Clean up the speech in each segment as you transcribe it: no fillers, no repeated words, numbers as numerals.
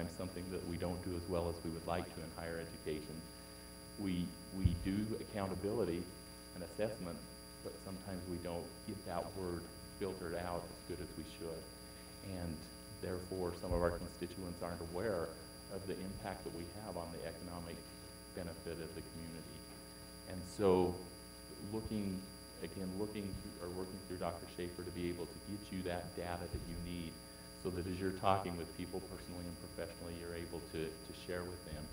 sometimes something that we don't do as well as we would like to in higher education. We do accountability and assessment, but sometimes we don't get that word filtered out as good as we should. And therefore, some of our constituents aren't aware of the impact that we have on the economic benefit of the community. And so working through Dr. Schaefer to be able to get you that data that you need so that as you're talking with people personally and professionally, you're able to share with them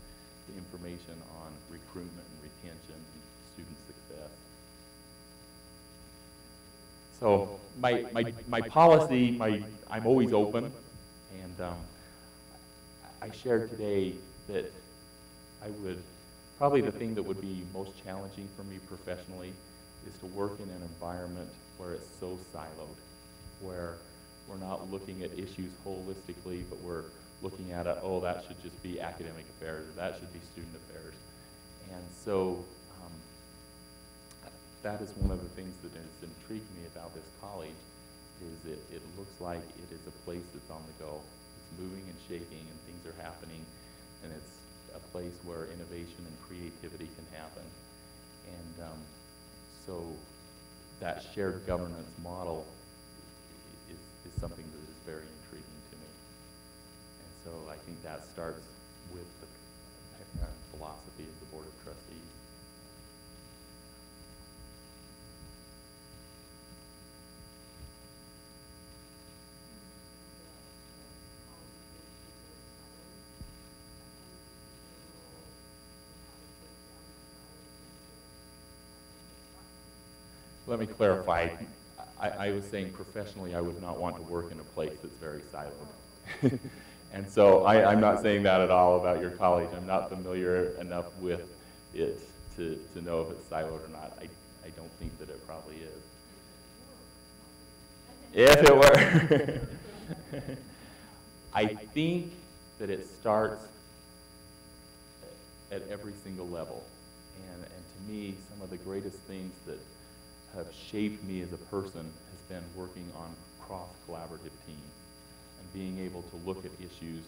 the information on recruitment and retention and student success. So my policy, I'm always open, and I shared today that probably the thing that would be most challenging for me professionally is to work in an environment where it's so siloed, where we're not looking at issues holistically, but we're looking at it, oh, that should just be academic affairs, or that should be student affairs. And so that is one of the things that has intrigued me about this college, is it looks like it is a place that's on the go. It's moving and shaking, and things are happening, and it's a place where innovation and creativity can happen. And so that shared governance model is something that is very intriguing to me. And so I think that starts with the philosophy of the Board of Trustees. Let me clarify. I was saying professionally I would not want to work in a place that's very siloed. And so I'm not saying that at all about your college. I'm not familiar enough with it to know if it's siloed or not. I don't think that it probably is. If it were. I think that it starts at every single level. And to me, some of the greatest things that have shaped me as a person has been working on cross-collaborative teams and being able to look at issues.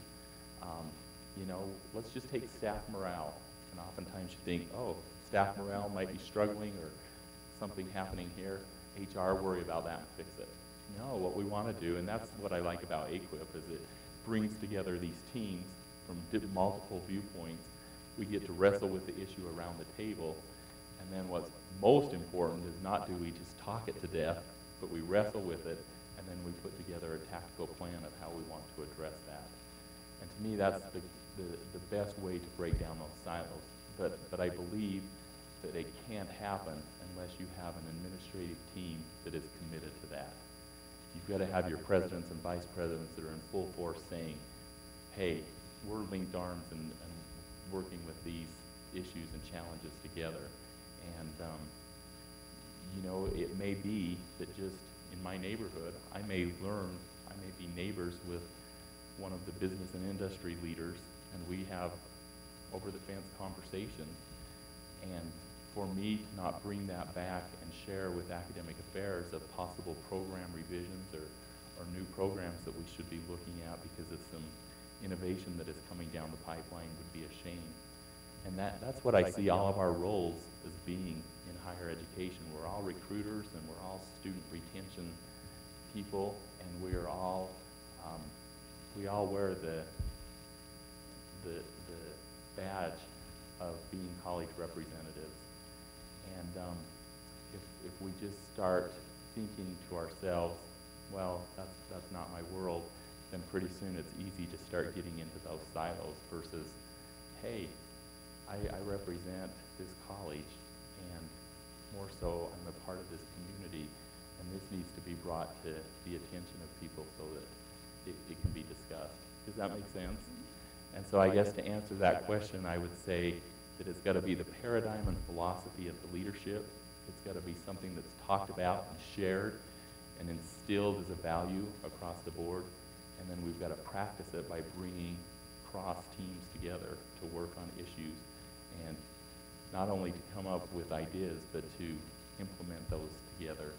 You know, let's just take staff morale. And oftentimes you think, oh, staff morale might be struggling or something happening here. HR, worry about that and fix it. No, what we want to do, and that's what I like about AQUIP, is it brings together these teams from multiple viewpoints. We get to wrestle with the issue around the table. And then what's most important is not do we just talk it to death, but we wrestle with it, and then we put together a tactical plan of how we want to address that. And to me, that's the best way to break down those silos. But I believe that it can't happen unless you have an administrative team that is committed to that. You've got to have your presidents and vice presidents that are in full force saying, hey, we're linked arms and working with these issues and challenges together. And, you know, it may be that just in my neighborhood, I may be neighbors with one of the business and industry leaders, and we have over-the-fence conversations. And for me to not bring that back and share with academic affairs of possible program revisions or new programs that we should be looking at because of some innovation that is coming down the pipeline would be a shame. And that's what I see all of our roles as being in higher education. We're all recruiters and we're all student retention people, and we all wear the badge of being college representatives. And if we just start thinking to ourselves, well, that's not my world, then pretty soon it's easy to start getting into those silos versus, hey, I represent this college, and more so I'm a part of this community, and this needs to be brought to the attention of people so that it can be discussed. Does that make sense? And so I guess to answer that question, I would say that it's got to be the paradigm and philosophy of the leadership. It's got to be something that's talked about and shared and instilled as a value across the board, and then we've got to practice it by bringing cross teams together to work on issues, and not only to come up with ideas, but to implement those together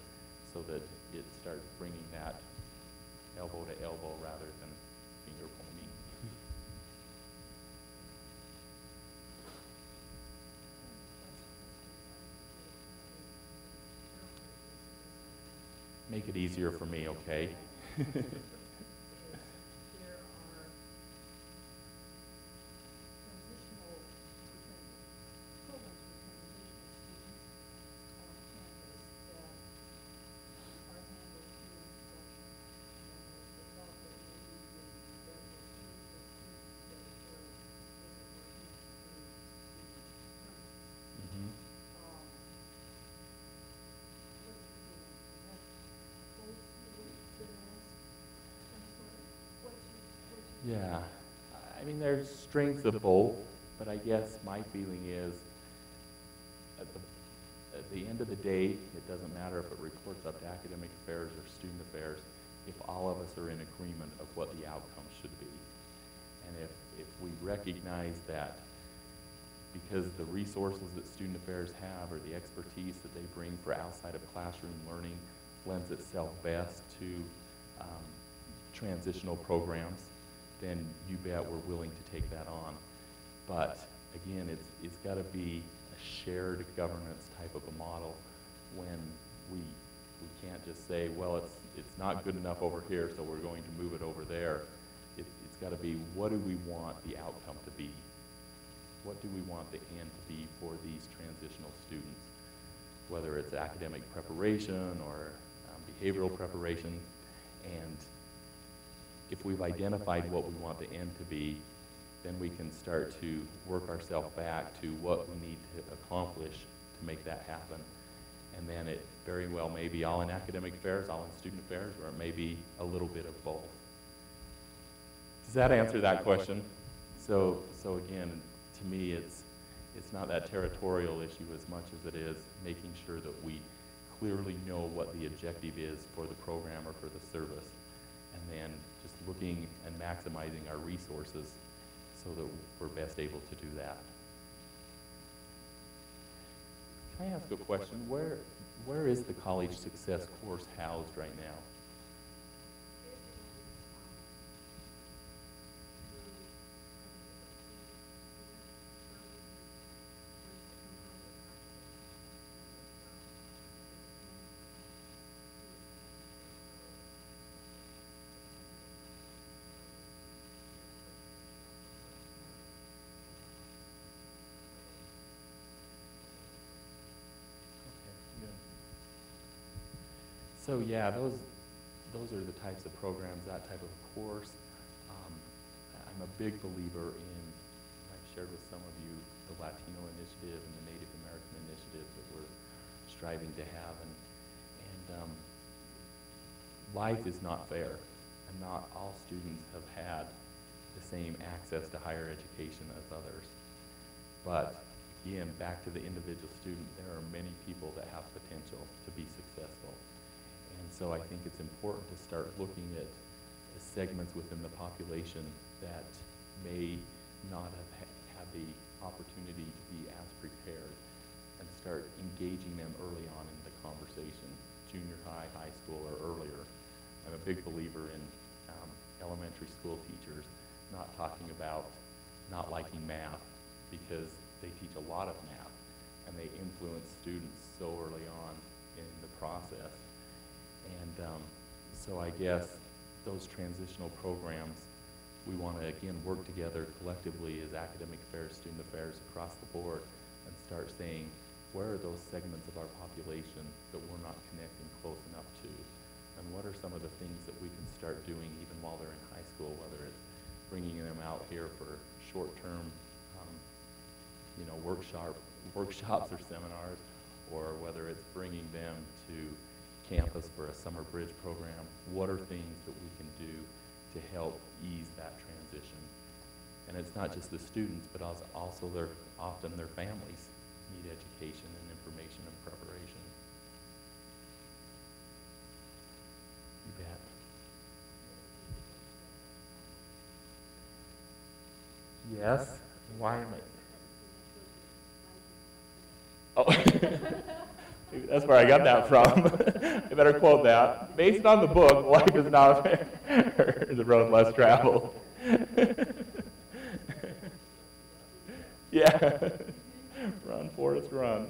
so that it starts bringing that elbow to elbow rather than finger pointing. Make it easier for me, okay? Yeah, I mean, there's strengths of both, but I guess my feeling is at the end of the day, it doesn't matter if it reports up to academic affairs or student affairs, if all of us are in agreement of what the outcome should be. And if we recognize that because the resources that student affairs have or the expertise that they bring for outside of classroom learning lends itself best to transitional programs, then you bet we're willing to take that on. But again, it's got to be a shared governance type of a model when we can't just say, well, it's not good enough over here, so we're going to move it over there. It's got to be, what do we want the outcome to be? What do we want the end to be for these transitional students? Whether it's academic preparation or behavioral preparation. And if we've identified what we want the end to be, then we can start to work ourselves back to what we need to accomplish to make that happen. And then it very well may be all in academic affairs, all in student affairs, or it may be a little bit of both. Does that answer that question? So again, to me, it's not that territorial issue as much as it is making sure that we clearly know what the objective is for the program or for the service, and then just looking and maximizing our resources so that we're best able to do that. Can I ask a question? Where is the college success course housed right now? So yeah, those are the types of programs, that type of course. I'm a big believer in, I've shared with some of you, the Latino initiative and the Native American initiative that we're striving to have. And life is not fair, and not all students have had the same access to higher education as others. But again, back to the individual student, there are many people that have potential to be successful. And so I think it's important to start looking at segments within the population that may not have had the opportunity to be as prepared, and start engaging them early on in the conversation, junior high, high school, or earlier. I'm a big believer in elementary school teachers not talking about not liking math, because they teach a lot of math and they influence students so early on in the process. And so I guess those transitional programs, we want to again work together collectively as academic affairs, student affairs across the board, and start saying, where are those segments of our population that we're not connecting close enough to? And what are some of the things that we can start doing even while they're in high school, whether it's bringing them out here for short-term workshops or seminars, or whether it's bringing them to campus for a summer bridge program. What are things that we can do to help ease that transition? And it's not just the students, but also often their families need education and information and preparation. You bet. Yes? Why am I? Oh, that's where I got that from. I better quote that. Based on the book, life is not fair, the road less traveled. Yeah. Run, Forrest, run.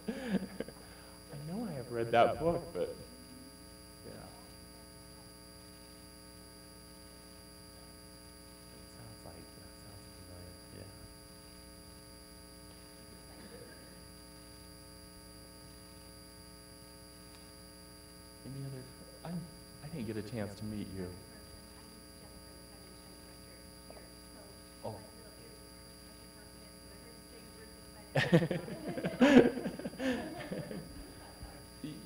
I know I have read that book, but yeah. That sounds familiar, yeah. Any other, I didn't get a chance to meet you. Oh.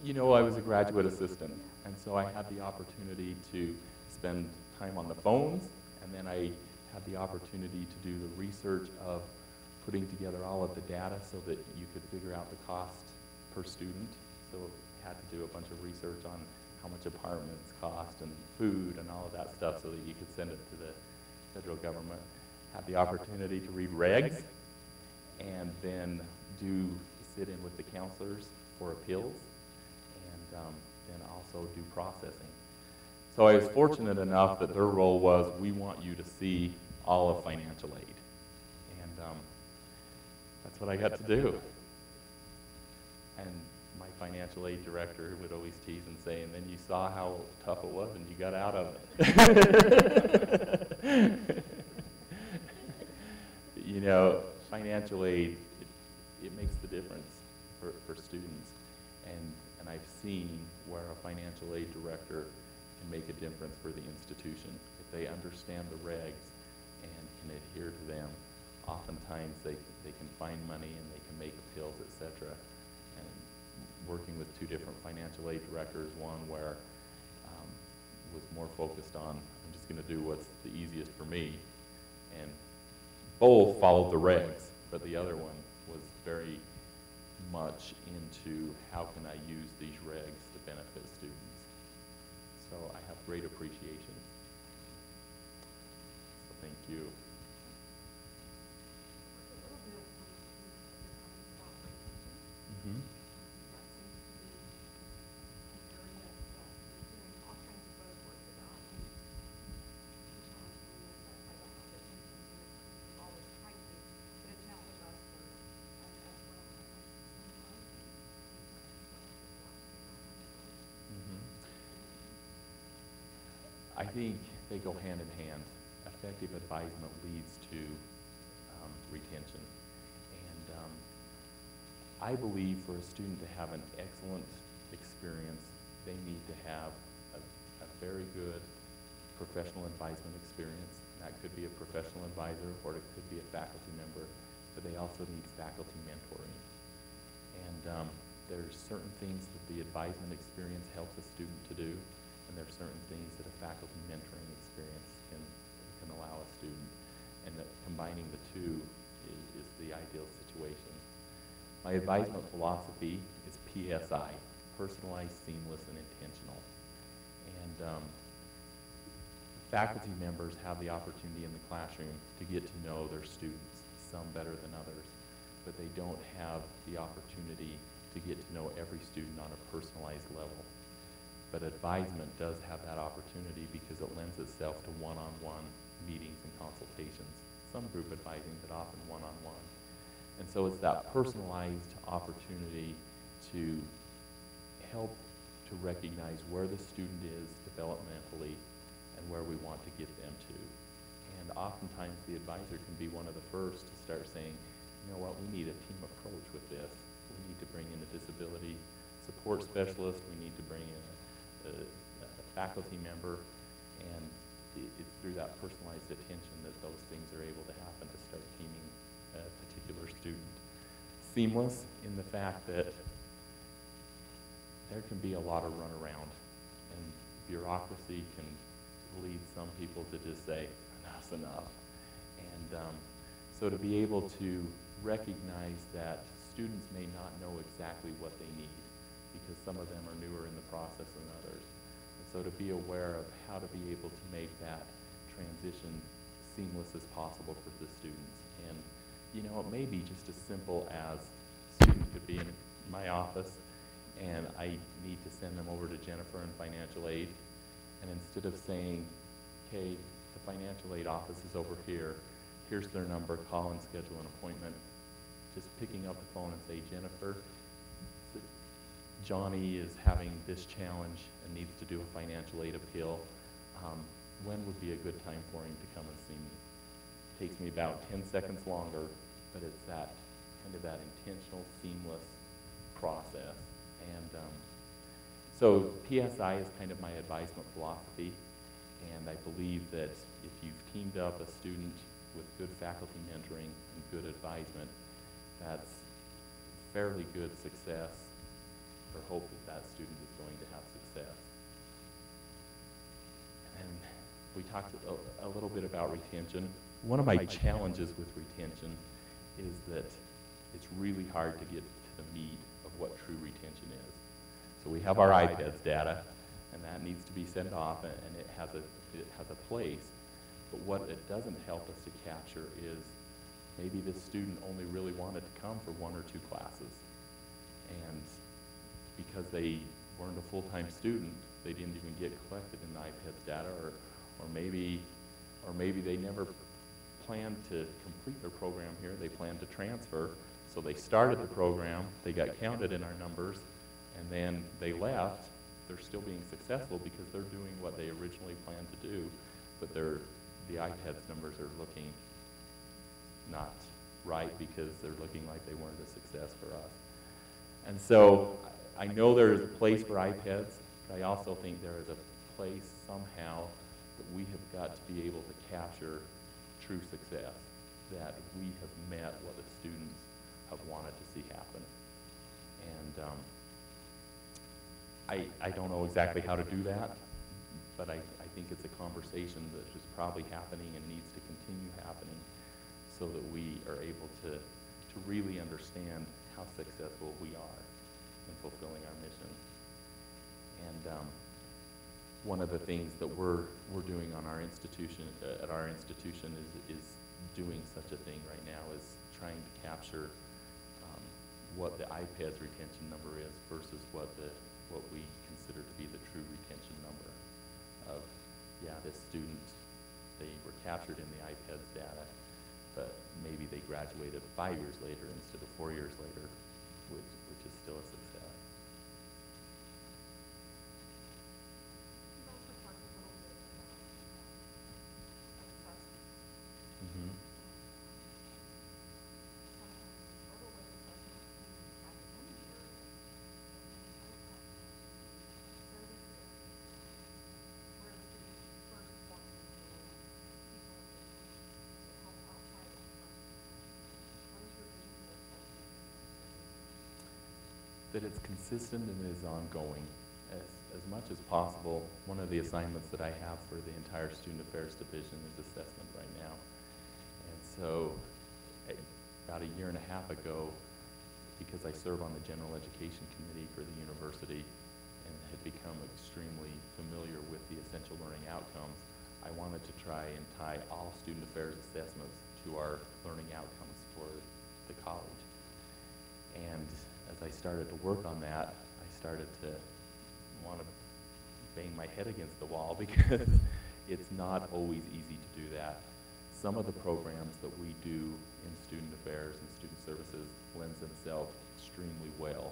You know, I was a graduate assistant, and so I had the opportunity to spend time on the phones, and then I had the opportunity to do the research of putting together all of the data so that you could figure out the cost per student. So I had to do a bunch of research on how much apartments cost and food and all of that stuff so that you could send it to the federal government. Had the opportunity to read regs and then do sit in with the counselors for appeals and then also do processing. So I was fortunate enough that their role was, we want you to see all of financial aid. And that's what I got to do. And my financial aid director would always tease and say, and then you saw how tough it was and you got out of it. You know, financial aid, it makes the difference for students. And I've seen where a financial aid director can make a difference for the institution. If they understand the regs and can adhere to them, oftentimes they can find money and they can make appeals, etc. And working with two different financial aid directors, one where was more focused on, I'm just going to do what's the easiest for me, and both followed the regs, but the other one was very much into how can I use these regs to benefit students. So I have great appreciation. So thank you. Mm-hmm. I think they go hand in hand. Effective advisement leads to retention. And I believe for a student to have an excellent experience, they need to have a very good professional advisement experience. That could be a professional advisor or it could be a faculty member, but they also need faculty mentoring. And there's certain things that the advisement experience helps a student to do, and there's certain things that a faculty mentoring experience can allow a student, and that combining the two is the ideal situation. My advisement philosophy is PSI, personalized, seamless, and intentional. And faculty members have the opportunity in the classroom to get to know their students, some better than others, but they don't have the opportunity to get to know every student on a personalized level. But advisement does have that opportunity because it lends itself to one-on-one meetings and consultations. Some group advising, but often one-on-one. And so it's that personalized opportunity to help to recognize where the student is developmentally and where we want to get them to. And oftentimes the advisor can be one of the first to start saying, you know what, we need a team approach with this. We need to bring in a disability support specialist. We need to bring in a faculty member, and it's through that personalized attention that those things are able to happen to start teaming a particular student. Seamless in the fact that there can be a lot of runaround, and bureaucracy can lead some people to just say, enough's enough. And so to be able to recognize that students may not know exactly what they need, because some of them are newer in the process than others. And so to be aware of how to be able to make that transition seamless as possible for the students. And, you know, it may be just as simple as a student could be in my office and I need to send them over to Jennifer in financial aid. And instead of saying, okay, the financial aid office is over here, here's their number, call and schedule an appointment, just picking up the phone and say, Jennifer, Johnny is having this challenge and needs to do a financial aid appeal, when would be a good time for him to come and see me? Takes me about 10 seconds longer, but it's that kind of that intentional, seamless process. And so PSI is kind of my advisement philosophy, and I believe that if you've teamed up a student with good faculty mentoring and good advisement, that's fairly good success, or hope that that student is going to have success. And we talked a little bit about retention. One of my challenges with retention is that it's really hard to get to the meat of what true retention is. So we have our iPads data, and that needs to be sent off, and it has a place. But what it doesn't help us to capture is maybe this student only really wanted to come for 1 or 2 classes, and because they weren't a full-time student, they didn't even get collected in the iPads data, or maybe they never planned to complete their program here. They planned to transfer, so they started the program, they got counted in our numbers, and then they left. They're still being successful because they're doing what they originally planned to do, but the iPads numbers are looking not right because they're looking like they weren't a success for us. And so I know there is a place for iPads, but I also think there is a place somehow that we have got to be able to capture true success, that we have met what the students have wanted to see happen. And I don't know exactly how to do that, but I think it's a conversation that is probably happening and needs to continue happening so that we are able to really understand how successful we are in fulfilling our mission. And one of the things that we're doing on our institution, is doing such a thing right now, is trying to capture what the iPads retention number is versus what we consider to be the true retention number of, yeah, this student, they were captured in the iPads data, but maybe they graduated 5 years later instead of 4 years later, which is still a success. You also talked a little bit about assessment. Mm-hmm. Sometimes we struggle with assessment in academic areas, and other times service areas where the students first want to know people in the institution to help outside of assessment. What is your vision for assessment? That it's consistent and is ongoing. As much as possible, one of the assignments that I have for the entire Student Affairs Division is assessment right now. And so about a year and a half ago, because I serve on the General Education Committee for the university and had become extremely familiar with the essential learning outcomes, I wanted to try and tie all student affairs assessments to our learning outcomes for the college. And as I started to work on that, I started to want to bang my head against the wall because it's not always easy to do that. Some of the programs that we do in student affairs and student services lends themselves extremely well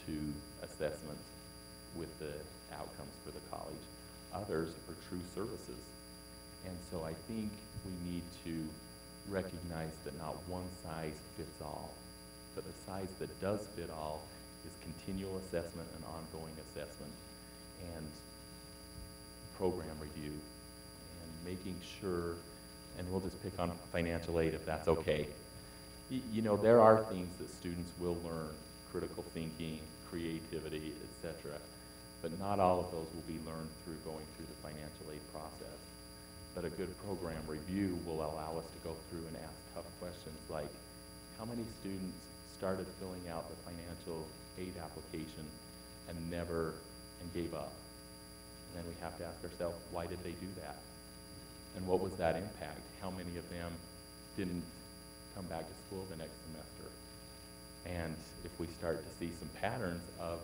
to assessment with the outcomes for the college. Others are true services. And so I think we need to recognize that not one size fits all, but the size that does fit all is continual assessment and ongoing assessment and program review and making sure, and we'll just pick on financial aid if that's okay. You know, there are things that students will learn, critical thinking, creativity, etc., but not all of those will be learned through going through the financial aid process. But a good program review will allow us to go through and ask tough questions like, how many students started filling out the financial aid application and gave up? And then we have to ask ourselves, why did they do that? And what was that impact? How many of them didn't come back to school the next semester? And if we start to see some patterns of,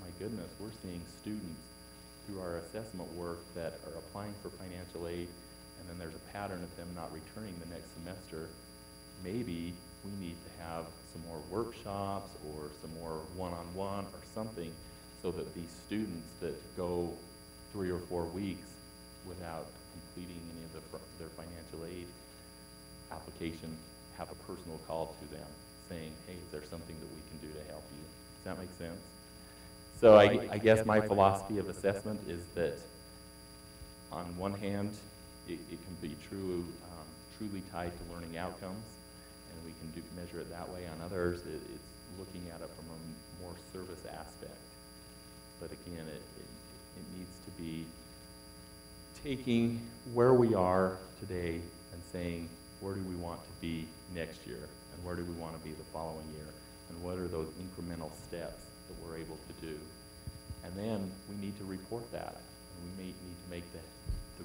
my goodness, we're seeing students through our assessment work that are applying for financial aid, and then there's a pattern of them not returning the next semester, maybe we need to have some more workshops or some more one-on-one or something so that these students that go 3 or 4 weeks without completing any of their financial aid application have a personal call to them saying, hey, is there something that we can do to help you? Does that make sense? So I guess my philosophy of assessment is that on one hand, it can be truly tied to learning outcomes, and we can measure it that way. On others, it's looking at it from a more service aspect. But again, it needs to be taking where we are today and saying, where do we want to be next year, and where do we want to be the following year, and what are those incremental steps that we're able to do. And then we need to report that. And we may need to make the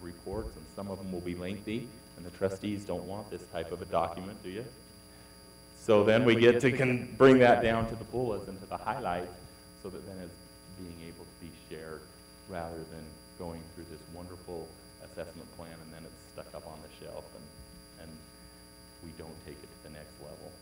reports, and some of them will be lengthy, and the trustees don't want this type of a document, do you? So then we get to bring that down to the bullets and to the highlights, so that then it's being able to be shared rather than going through this wonderful assessment plan and then it's stuck up on the shelf and we don't take it to the next level.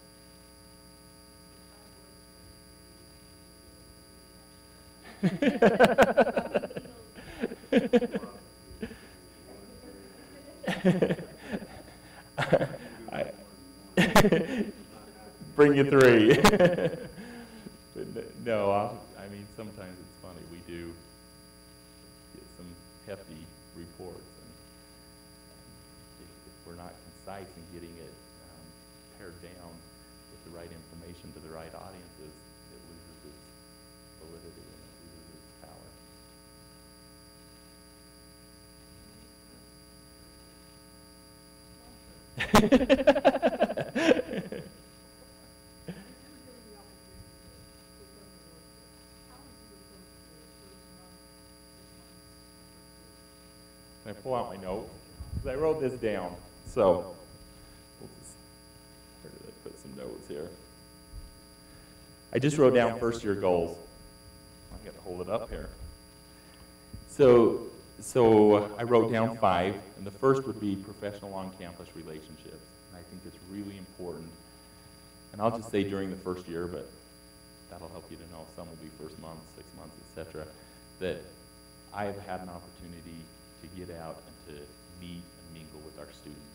Bring you 3. But no, I mean, sometimes it's funny. We do get some hefty reports, and if we're not concise in getting it pared down with the right information to the right audiences, it loses its validity and it loses its power. Can I pull out my notes? Because I wrote this down. So, we'll just, where did I put some notes here? I just wrote down first year goals. I've got to hold it up here. So I wrote down 5, and the first would be professional on-campus relationships. And I think it's really important. And I'll just say during the first year, but that'll help you to know. Some will be first month, 6 months, etc. That I've had an opportunity to get out and to meet and mingle with our students.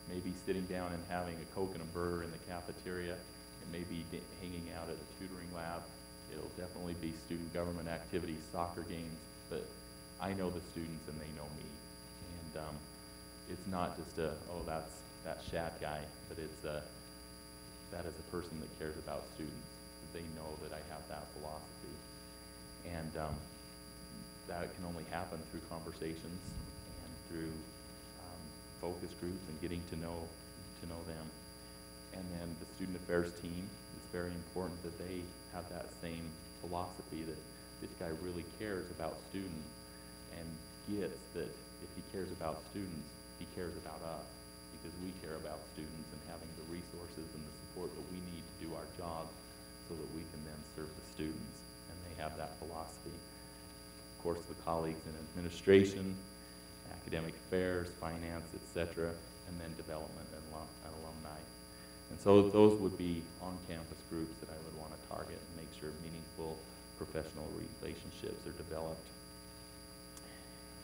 Maybe sitting down and having a Coke and a burger in the cafeteria. It may be hanging out at a tutoring lab. It'll definitely be student government activities, soccer games, but I know the students and they know me. And it's not just that's that Shad guy, but it's that is a person that cares about students. They know that I have that philosophy. And that can only happen through conversations and through focus groups and getting to know them. And then the student affairs team, it's very important that they have that same philosophy that this guy really cares about students and gets that if he cares about students, he cares about us because we care about students and having the resources and the support that we need to do our job so that we can then serve the students. And they have that philosophy. Of course, the colleagues in administration, academic affairs, finance, etc., and then development and alumni. And so those would be on-campus groups that I would want to target and make sure meaningful professional relationships are developed.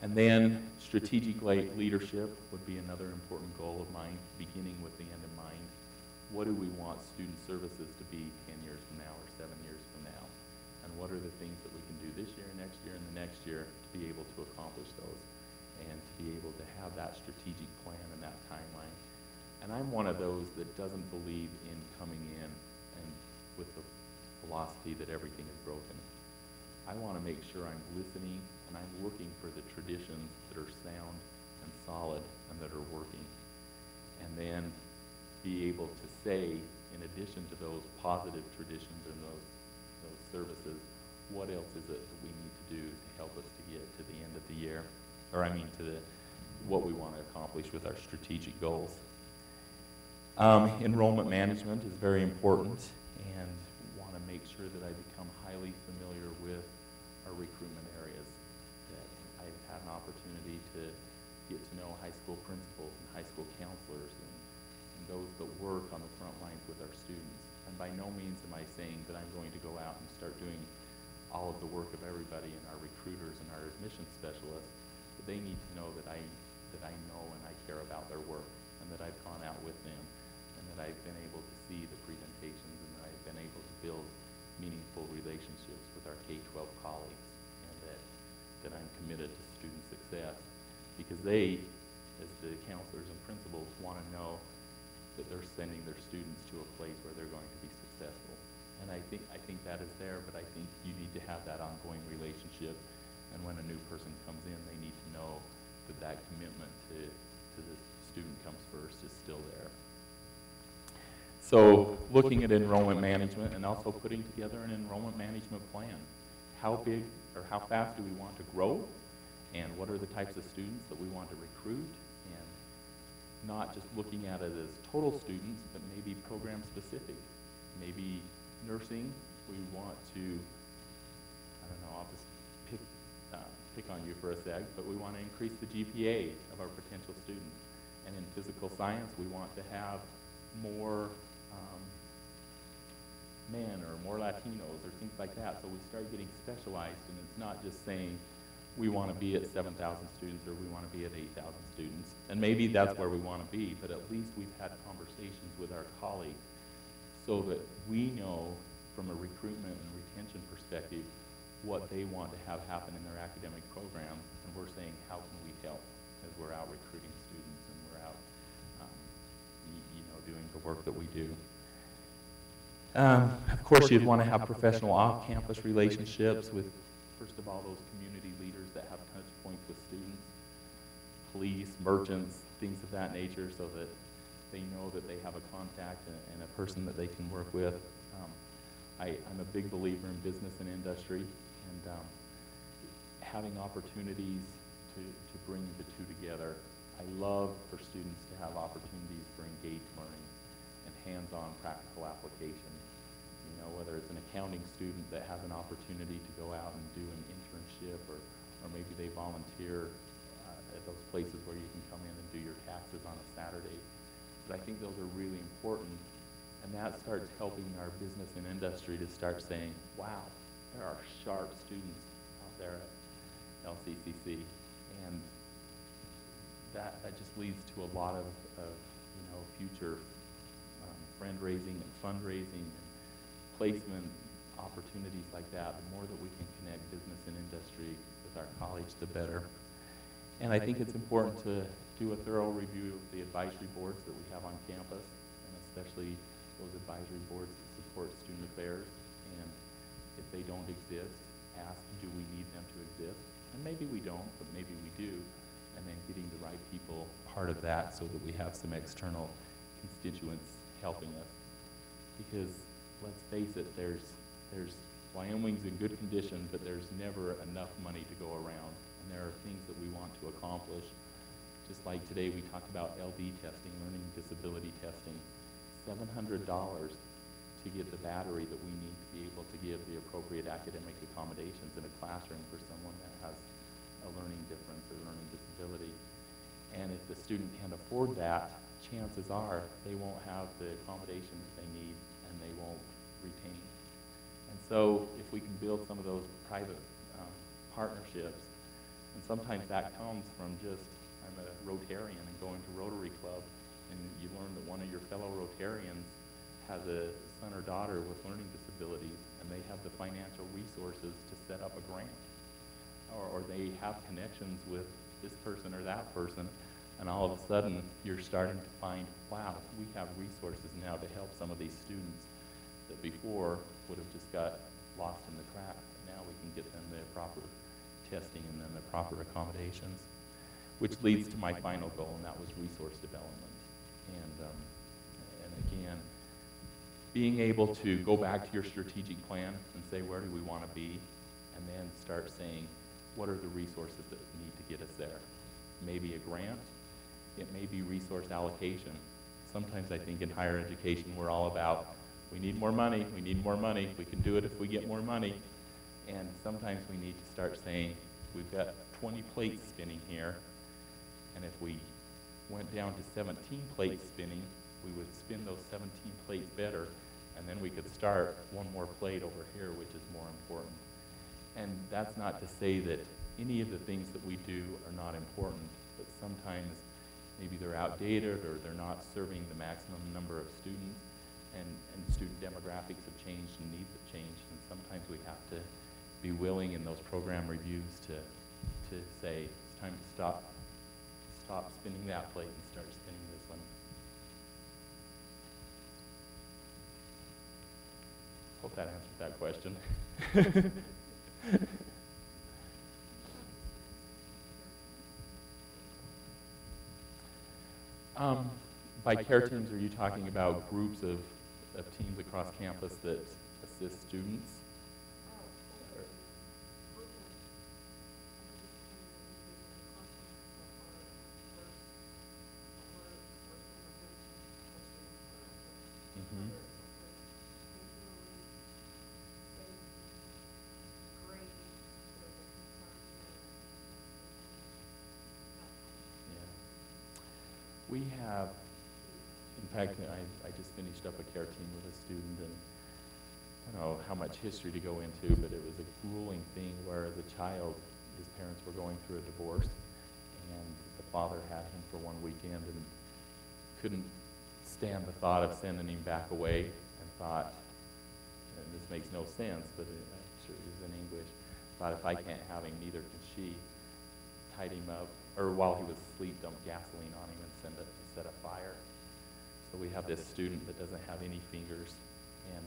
And then strategic leadership would be another important goal of mine, beginning with the end in mind. What do we want student services to be 10 years from now or 7 years from now? And what are the things that we can do this year, next year, and the next year to be able to accomplish those and to be able to have that strategic plan and that timeline. And I'm one of those that doesn't believe in coming in and with the philosophy that everything is broken. I want to make sure I'm listening and I'm looking for the traditions that are sound and solid and that are working. And then be able to say, in addition to those positive traditions and those services, what else is it that we need to do to help us to get to the end of the year, or I mean to what we want to accomplish with our strategic goals. Enrollment management is very important, and want to make sure that I become highly familiar with our recruitment areas, that I've had an opportunity to get to know high school principals and high school counselors and those that work on the front lines with our students. And by no means am I saying that I'm going to go out and start doing all of the work of everybody and our recruiters and our admissions specialists, but they need to know that I know and I care about their work, and that I've gone out with them, and that I've been able to see the presentations, and that I've been able to build meaningful relationships with our K-12 colleagues, and that I'm committed to student success, because they, as the counselors and principals, want to know that they're sending their students to a place where they're going to be successful. And I think that is there, but I think you need to have that ongoing relationship, and when a new person comes in, they need to know that commitment to the student comes first is still there. So looking at enrollment management and also putting together an enrollment management plan. How big or how fast do we want to grow? And what are the types of students that we want to recruit? And not just looking at it as total students, but maybe program specific. Maybe nursing, we want to, I don't know, I'll just pick on you for a sec, but we want to increase the GPA of our potential students. And in physical science, we want to have more men or more Latinos or things like that. So we start getting specialized, and it's not just saying we want to be at 7,000 students or we want to be at 8,000 students. And maybe that's where we want to be, but at least we've had conversations with our colleagues so that we know from a recruitment and retention perspective what they want to have happen in their academic program, and we're saying, how can we help as we're out recruiting students and we're out, doing the work that we do. Of course, you'd want to have professional off-campus relationships with, first of all, those community leaders that have touch points with students, police, merchants, things of that nature, so that they know that they have a contact and a person that they can work with. I'm a big believer in business and industry, and having opportunities to bring the two together. I love for students to have opportunities for engaged learning and hands-on practical application. Whether it's an accounting student that has an opportunity to go out and do an internship, or maybe they volunteer at those places where you can come in and do your taxes on a Saturday. But I think those are really important, and that starts helping our business and industry to start saying, wow, there are sharp students out there at LCCC, and that just leads to a lot of future friend-raising and fundraising and placement opportunities like that. The more that we can connect business and industry with our college, the better. And I think it's important to do a thorough review of the advisory boards that we have on campus, and especially those advisory boards that support student affairs. And if they don't exist, ask, do we need them to exist? And maybe we don't, but maybe we do. And then getting the right people part of that so that we have some external constituents helping us. Because let's face it, there's Wyoming's in good condition, but there's never enough money to go around. And there are things that we want to accomplish. Just like today we talked about LD testing, learning disability testing. $700 to get the battery that we need to be able to give the appropriate academic accommodations in a classroom for someone that has a learning difference or learning disability. And if the student can't afford that, chances are they won't have the accommodations they need, and they won't retain. And so if we can build some of those private partnerships, and sometimes that comes from just, I'm a Rotarian and going to Rotary Club, and you learn that one of your fellow Rotarians has a son or daughter with learning disabilities, and they have the financial resources to set up a grant. Or they have connections with this person or that person, and all of a sudden you're starting to find, wow, we have resources now to help some of these students that before would have just got lost in the cracks. And now we can get them the proper testing and then the proper accommodations, which leads to my final goal, and that was resource development. And again, being able to go back to your strategic plan and say, where do we want to be, and then start saying, what are the resources that need to get us there? Maybe a grant, it may be resource allocation. Sometimes I think in higher education we're all about, we need more money, we need more money, we can do it if we get more money. And sometimes we need to start saying, we've got 20 plates spinning here, and if we went down to 17 plates spinning, we would spin those 17 plates better, and then we could start one more plate over here, which is more important. And that's not to say that any of the things that we do are not important, but sometimes maybe they're outdated or they're not serving the maximum number of students, and student demographics have changed and needs have changed, and sometimes we have to be willing in those program reviews to say it's time to stop spinning that plate and start spinning this one. Hope that answered that question. By care teams, are you talking about groups of teams across campus that assist students? Mm-hmm. We have, in fact, I just finished up a care team with a student, and I don't know how much history to go into, but it was a grueling thing where as a child, his parents were going through a divorce, and the father had him for one weekend and couldn't stand the thought of sending him back away, and thought, and this makes no sense, but I'm sure it is in English, thought if I can't have him, neither can she. Tied him up, or while he was asleep, dumped gasoline on him and set a fire. So we have this student that doesn't have any fingers, and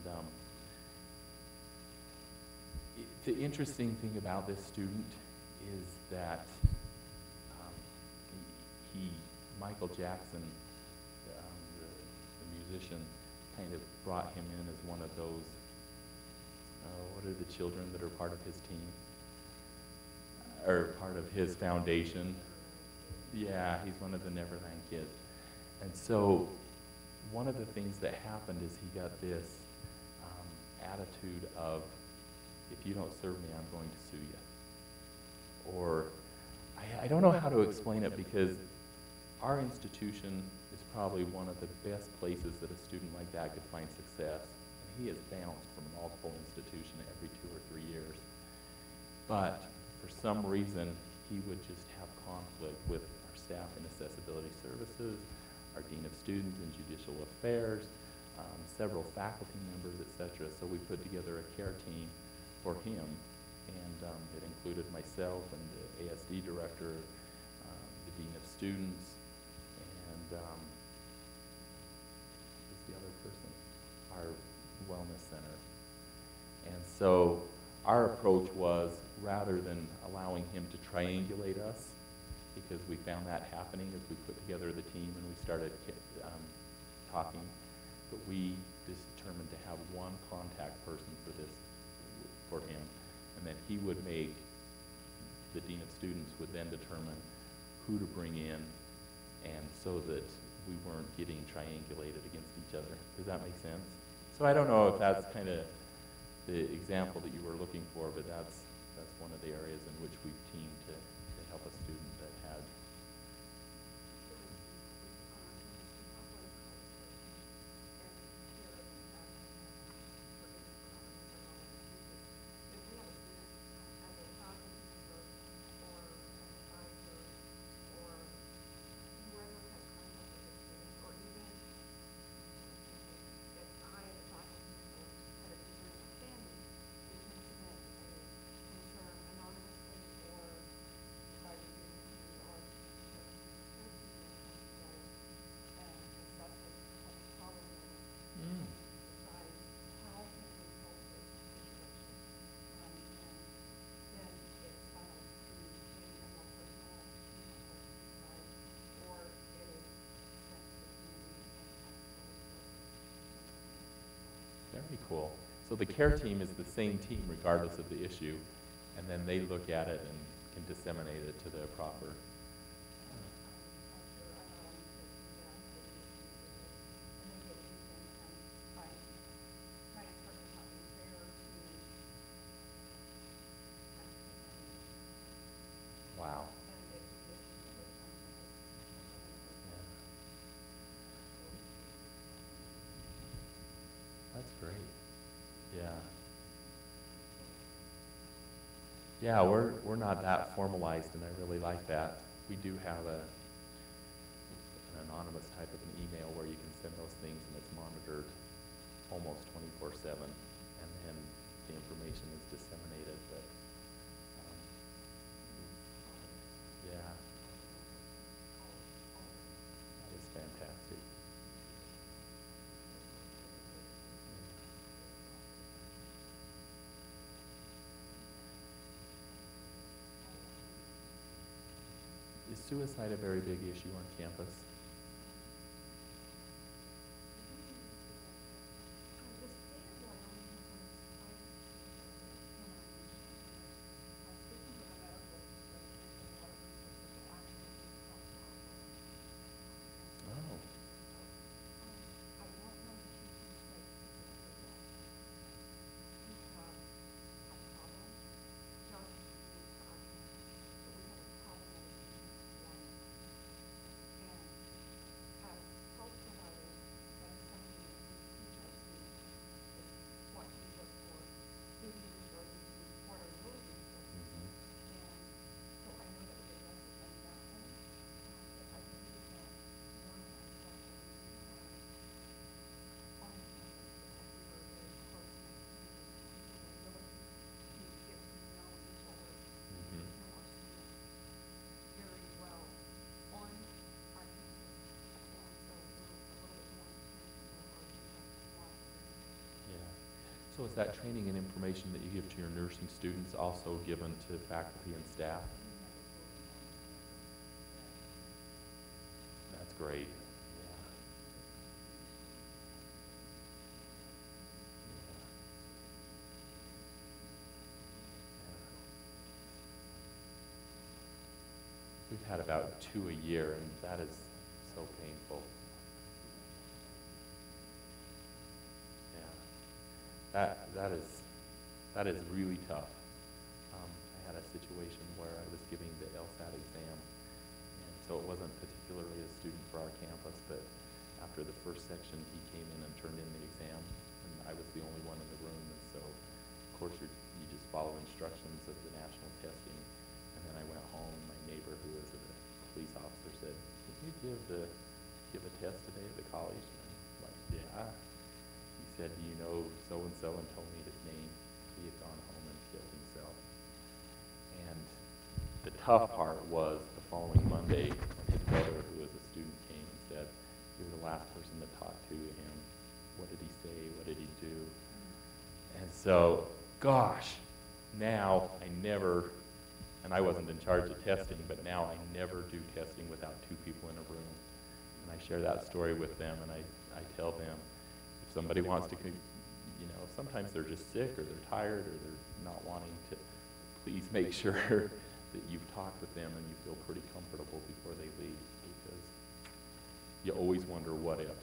the interesting thing about this student is that Michael Jackson, the musician, kind of brought him in as one of those, what are the children that are part of his team? Or part of his foundation. Yeah, he's one of the Neverland kids. And so one of the things that happened is he got this attitude of, if you don't serve me, I'm going to sue you. Or, I don't know how to explain it, because our institution is probably one of the best places that a student like that could find success. And he has bounced from multiple institutions every 2 or 3 years. But for some reason, he would just have conflict with our staff in accessibility services, our dean of students in judicial affairs, several faculty members, etc. So we put together a care team for him, and it included myself and the ASD director, the dean of students, and who's the other person? Our wellness center. And so our approach was, rather than allowing him to triangulate us, because we found that happening as we put together the team and we started talking, but we just determined to have one contact person for him, and then he would make, the dean of students would then determine who to bring in, and so that we weren't getting triangulated against each other. Does that make sense? So I don't know if that's kind of the example that you were looking for, but that's one of the areas in which we've teamed to help a student that had. Very cool. So the care team is the same team regardless of the issue, and then they look at it and can disseminate it to the proper. Wow. That's great. Yeah. Yeah, we're not that formalized, and I really like that. We do have an anonymous type of an email where you can send those things, and it's monitored almost 24/7, and then the information is disseminated. But um, yeah, that is fantastic. Is suicide a very big issue on campus? Oh, mhm. Mhm. Yeah. So is that training and information that you give to your nursing students also given to faculty and staff? That's great. Yeah. Yeah. We've had about 2 a year, and that is so painful. Yeah. That is really tough. I had a situation where I was giving the LSAT exam, and so it wasn't particularly a student for our campus, but after the first section, he came in and turned in the exam, and I was the only one in the room, and so, of course, you just follow instructions of the national testing. And then I went home, my neighbor, who was a police officer, said, "Did you give a test today at the college?" And I'm like, "Yeah." He said, "Do you know so-and-so?" and told me his name. He had gone home and killed himself. And the tough part was the following Monday when his brother, who was a student, came and said, "You're the last person to talk to him. What did he say? What did he do?" And so, gosh, now I never, and I wasn't in charge of testing, but now I never do testing without 2 people in a room. And I share that story with them, and I tell them, if somebody wants to, sometimes they're just sick or they're tired or they're not wanting to, please make sure that you've talked with them and you feel pretty comfortable before they leave, because you always wonder what if,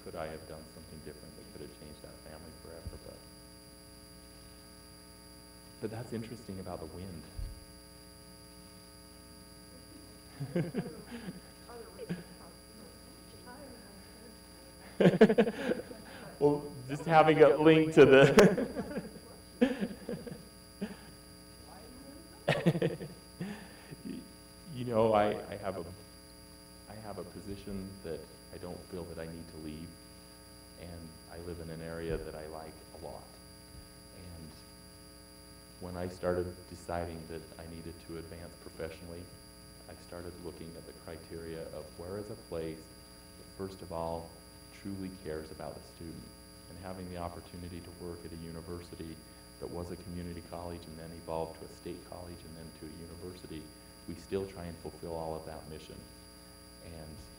could I have done something different that could have changed that family forever, but that's interesting about the wind. Well, just having it linked to the I have a position that I don't feel that I need to leave, and I live in an area that I like a lot. And when I started deciding that I needed to advance professionally, I started looking at the criteria of where is a place that, first of all, truly cares about the student. And having the opportunity to work at a university that was a community college and then evolved to a state college and then to a university, we still try and fulfill all of that mission.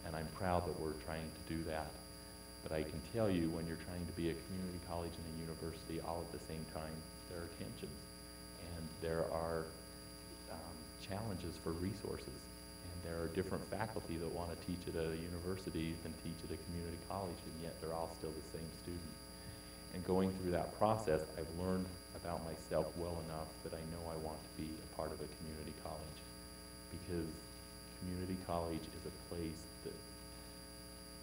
And I'm proud that we're trying to do that. But I can tell you, when you're trying to be a community college and a university all at the same time, there are tensions. And there are challenges for resources. And there are different faculty that want to teach at a university than teach at a community college, and yet they're all still the same student. And going through that process, I've learned about myself well enough that I know I want to be a part of a community college, because community college is a place that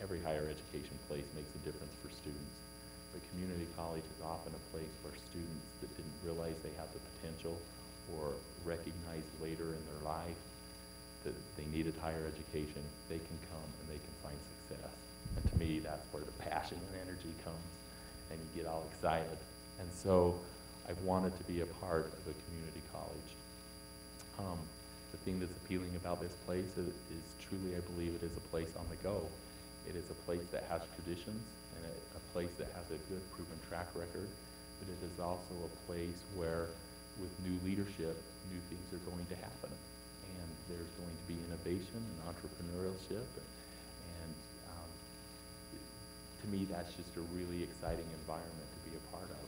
every higher education place makes a difference for students. But community college is often a place where students that didn't realize they had the potential or recognized later in their life that they needed higher education, they can come and they can find success. And to me, that's where the passion and energy comes, and you get all excited. And so I've wanted to be a part of a community college. The thing that's appealing about this place is truly, I believe, it is a place on the go. It is a place that has traditions and a place that has a good proven track record, but it is also a place where with new leadership, new things are going to happen. And there's going to be innovation and entrepreneurship. And to me, that's just a really exciting environment to be a part of.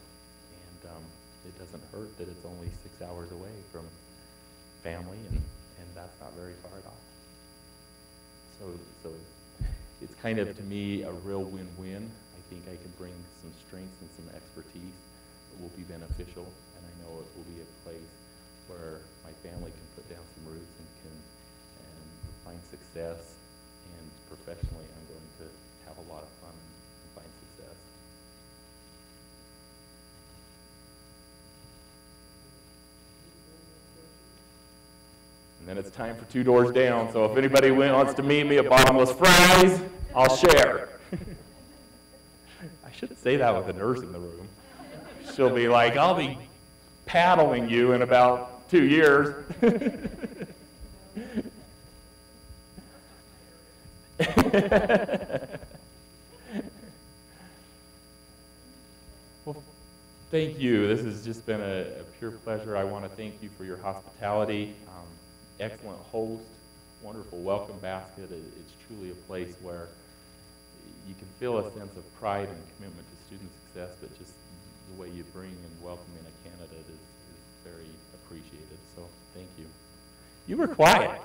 And it doesn't hurt that it's only 6 hours away from family, and that's not very far at all. So it's kind of, to me, a real win-win. I think I can bring some strengths and some expertise that will be beneficial, and I know it will be a place where my family can put down some roots and can find success, and professionally I'm going to have a lot of fun and find success. And then it's time for 2 doors down, so if anybody wants to meet me at Bottomless Fries, I'll share. I shouldn't say that with a nurse in the room. She'll be like, I'll be paddling you in about 2 years. Well, thank you. This has just been a pure pleasure. I want to thank you for your hospitality. Excellent host, wonderful welcome basket. It's truly a place where you can feel a sense of pride and commitment to student success, but just the way you bring and welcome in a candidate is very appreciated. So thank you. You were quiet.